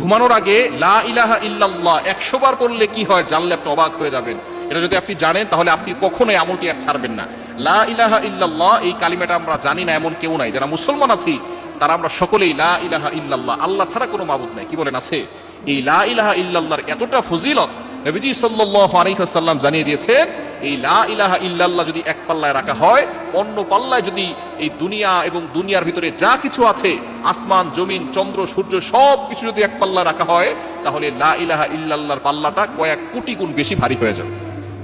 ঘুমানোর আগে লা ইলাহা ইল্লাল্লাহ 100 বার পড়লে কি হয় জানলে আপনি অবাক হয়ে যাবেন। এটা যদি আপনি জানেন তাহলে আপনি কখনোই আমলটি আর ছাড়বেন না। লা ইলাহা ইল্লাল্লাহ এই কালিমাটা আমরা জানি না এমন কেউ নাই, যারা মুসলমান আছি তারা আমরা সকলেই লা ইলাহা ইল্লাল্লাহ, আল্লাহ ছাড়া কোনো মাবুদ নাই, কি বলেন আছে? এই লা ইলাহা ইল্লাল্লাহর এতটা ফজিলত নবীজি সাল্লাল্লাহু আলাইহি ওয়াসাল্লাম জানিয়ে দিয়েছেন। এই লা ইলাহা ইল্লাল্লাহ যদি এক পাল্লায় রাখা হয়, অন্য পাল্লায় যদি এই দুনিয়া এবং দুনিয়ার ভিতরে যা কিছু আছে, আসমান জমিন চন্দ্র সূর্য সব কিছু যদি এক পাল্লায় রাখা হয়, তাহলে লা ইলাহা ইল্লাল্লাহর পাল্লাটা কয়েক কোটি গুণ বেশি ভারী হয়ে যাবে।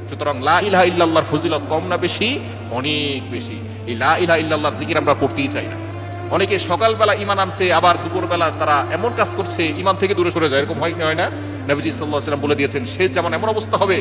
সুতরাং লা ইলাহা ইল্লাল্লাহর ফজিলত কম না বেশি? অনেক বেশি। এই লা ইলাহা ইল্লাল্লাহর জিকির আমরা পড়তেই চাই না। অনেকে সকালবেলা ঈমান আনছে, আবার দুপুরবেলা তারা এমন কাজ করছে ঈমান থেকে দূরে সরে যায়, এরকম হয় না? নবীজি সাল্লাল্লাহু আলাইহি ওয়াসাল্লাম বলে দিয়েছেন, সে যেমন এমন অবস্থা হবে,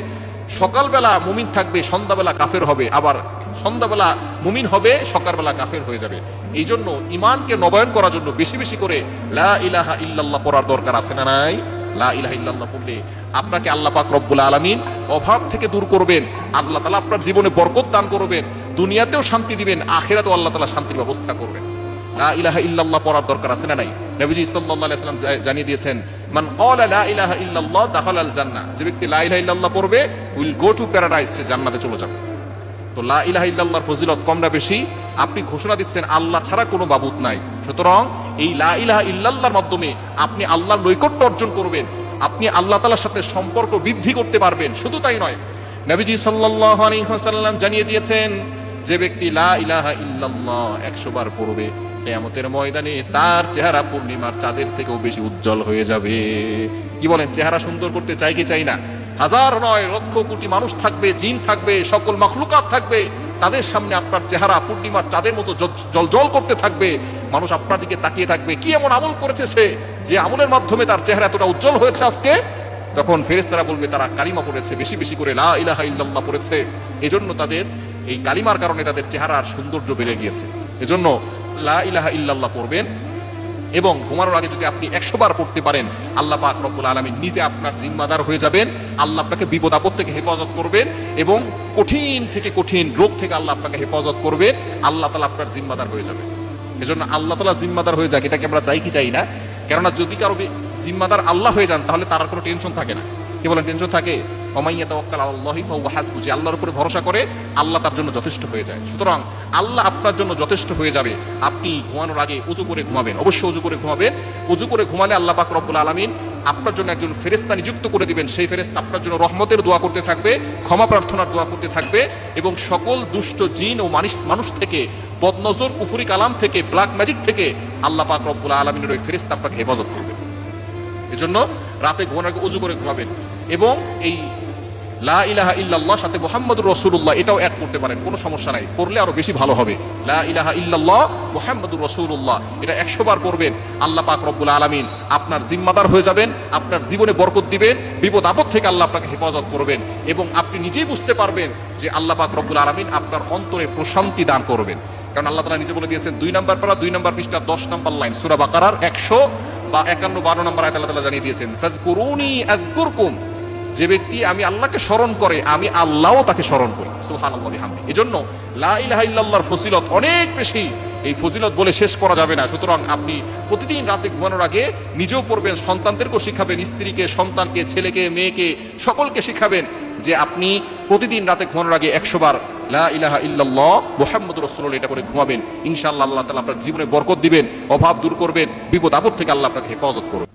সকালবেলা মুমিন থাকবে, সন্ধ্যাবেলা কাফের হবে, আবার সন্ধ্যাবেলা মুমিন হবে, সকালবেলা কাফের হয়ে যাবে। এই জন্য ঈমানকে নবায়ন করার জন্য বেশি বেশি করে লা ইলাহা ইল্লাল্লাহ পড়ার দরকার আছে না নাই? লা ইলাহা ইল্লাল্লাহ পড়লে আপনাকে আল্লাহ পাক রব্বুল আলামিন অভাব থেকে দূর করবেন, আল্লাহ তাআলা আপনার জীবনে বরকত দান করবেন, দুনিয়াতেও শান্তি দিবেন, আখিরাতেও আল্লাহ তাআলা শান্তির ব্যবস্থা করবেন। লা ইলাহা ইল্লাল্লাহ পড়ার দরকার আছে না নাই? নবীজি সাল্লাল্লাহু আলাইহি ওয়াসাল্লাম জানিয়ে দিয়েছেন, মান ক্বালা লা ইলাহা ইল্লাল্লাহ দাখালাল জান্নাহ, যে ব্যক্তি লা ইলাহা ইল্লাল্লাহ পড়বে উইল গো টু প্যারাডাইস, সে জান্নাতে চলে যাবে। তো লা ইলাহা ইল্লাল্লাহর ফজিলত কম না বেশি? আপনি ঘোষণা দিচ্ছেন আল্লাহ ছাড়া কোনো মাবুদ নাই, সুতরাং এই লা ইলাহা ইল্লাল্লাহর মাধ্যমে আপনি আল্লাহর নৈকট্য অর্জন করবেন, আপনি আল্লাহ তাআলার সাথে সম্পর্ক বৃদ্ধি করতে পারবেন। শুধু তাই নয়, নবীজি সাল্লাল্লাহু আলাইহি ওয়াসাল্লাম জানিয়ে দিয়েছেন, যে ব্যক্তি লা ইলাহা ইল্লাল্লাহ 100 বার পড়বে, কিয়ামতের ময়দানে তার চেহারা পূর্ণিমার চাঁদের থেকেও বেশি উজ্জ্বল হয়ে যাবে। কি বলেন? চেহারা সুন্দর করতে চাই কি চাই না? হাজার নয় লক্ষ কোটি মানুষ থাকবে, জিন থাকবে, সকল মাখলুকাত থাকবে, তাদের সামনে আপনার চেহারা পূর্ণিমার চাঁদের মতো জলজল করতে থাকবে। মানুষ আপনার দিকে তাকিয়ে থাকবে, কি এমন আমল করেছে সে, যে আমলের মাধ্যমে তার চেহারা এতটা উজ্জ্বল হয়েছে আজকে। তখন ফেরেশতারা বলবে তারা কালিমা পড়েছে, বেশি বেশি করে লা ইলাহা ইল্লাল্লাহ পড়েছে, এজন্য তাদের এই কালিমার কারণে তাদের চেহারার সৌন্দর্য বেড়ে গিয়েছে। এজন্য লা ইলাহা ইল্লাল্লাহ পড়বেন, এবং ঘুমানোর আগে যদি আপনি 100 বার পড়তে পারেন, আল্লাহ পাক রব্বুল আলামিন নিজে আপনার জিম্মাদার হয়ে যাবেন। আল্লাহ আপনাকে বিপদ আপদ থেকে হেফাজত করবেন, এবং কঠিন থেকে কঠিন রোগ থেকে আল্লাহ আপনাকে হেফাজত করবেন। আল্লাহ তাআলা আপনার জিম্মাদার হয়ে যাবে। এজন্য আল্লাহ তাআলা জিম্মাদার হয়ে যাক, এটাকে আমরা চাই কি চাই না? কেননা যদি কারো জিম্মাদার আল্লাহ হয়ে যান, তাহলে তার কোনো টেনশন থাকে না। কি বলেন? টেনশন থাকে? ওমাইয়া তাওয়াক্কাল আলাল্লাহি ফাহুয়া হাসবু, যে আল্লাহর উপরে ভরসা করে আল্লাহ তার জন্য যথেষ্ট হয়ে যায়। সুতরাং আল্লাহ আপনার জন্য যথেষ্ট হয়ে যাবে। আপনি ঘুমানোর আগে ওযু করে ঘুমাবেন, অবশ্যই ওযু করে ঘুমাবেন। ওযু করে ঘুমালে আল্লাহ পাক রব্বুল আলামিন আপনার জন্য একজন ফেরেশতা নিযুক্ত করে দিবেন। সেই ফেরেশতা আপনার জন্য রহমতের দোয়া করতে থাকবে, ক্ষমা প্রার্থনার দোয়া করতে থাকবে, এবং সকল দুষ্ট জিন ও মানুষ থেকে, বদনজর কুফরি কালাম থেকে, ব্ল্যাক ম্যাজিক থেকে আল্লাহ পাক রব্বুল আলামিনের ওই ফেরেশতা আপনাকে হেফাজত করবে। এজন্য রাতে ঘুমানোর আগে ওযু করে ঘুমাবেন, এবং এই লা ইলাহা ইল্লাল্লাহ সাথে মুহাম্মাদুর রাসূলুল্লাহ এটাও অ্যাড করতে পারেন, কোনো সমস্যা নাই, করলে আরো বেশি ভালো হবে। লা ইলাহা ইল্লাল্লাহ মুহাম্মাদুর রাসূলুল্লাহ, এটা 100 বার পড়বেন, আল্লাহ পাক রব্বুল আলামিন আপনার জিম্মাদার হয়ে যাবেন, আপনার জীবনে বরকত দিবেন, বিপদ আপদ থেকে আল্লাহ আপনাকে হেফাজত করবেন, এবং আপনি নিজেই বুঝতে পারবেন যে আল্লাহ পাক রব্বুল আলামিন আপনার অন্তরে প্রশান্তি দান করবেন। কারণ আল্লাহ তাআলা নিজে বলে দিয়েছেন, 2 নম্বর পারা 2 নম্বর পৃষ্ঠা 10 নম্বর লাইন সূরা বাকারার 151-52 নম্বর আয়াতে আল্লাহ তাআলা জানিয়ে দিয়েছেন, ফাযকুরুনি আযকুরকুম, যে ব্যক্তি আমি আল্লাহকে স্মরণ করে, আমি আল্লাহও তাকে স্মরণ করি। সুবহানাল্লাহি বিহামদিহি। এজন্য লা ইলাহা ইল্লাল্লাহর ফজিলত অনেক বেশি, এই ফজিলত বলে শেষ করা যাবে না। সুতরাং আপনি প্রতিদিন রাতে ঘুমানোর আগে নিজেও পড়বেন, সন্তানদেরকেও শিখাবেন, স্ত্রীকে, সন্তানকে, ছেলেকে, মেয়েকে, সকলকে শিখাবেন, যে আপনি প্রতিদিন রাতে ঘুমানোর আগে 100 বার লা ইলাহা ইল্লাল্লাহ মুহাম্মাদুর রাসূলুল্লাহ এটা করে ঘুমাবেন। ইনশাআল্লাহ আল্লাহ তাআলা আপনার জীবনে বরকত দিবেন, অভাব দূর করবেন, বিপদ আপদ থেকে আল্লাহ আপনাকে হেফাজত করবেন।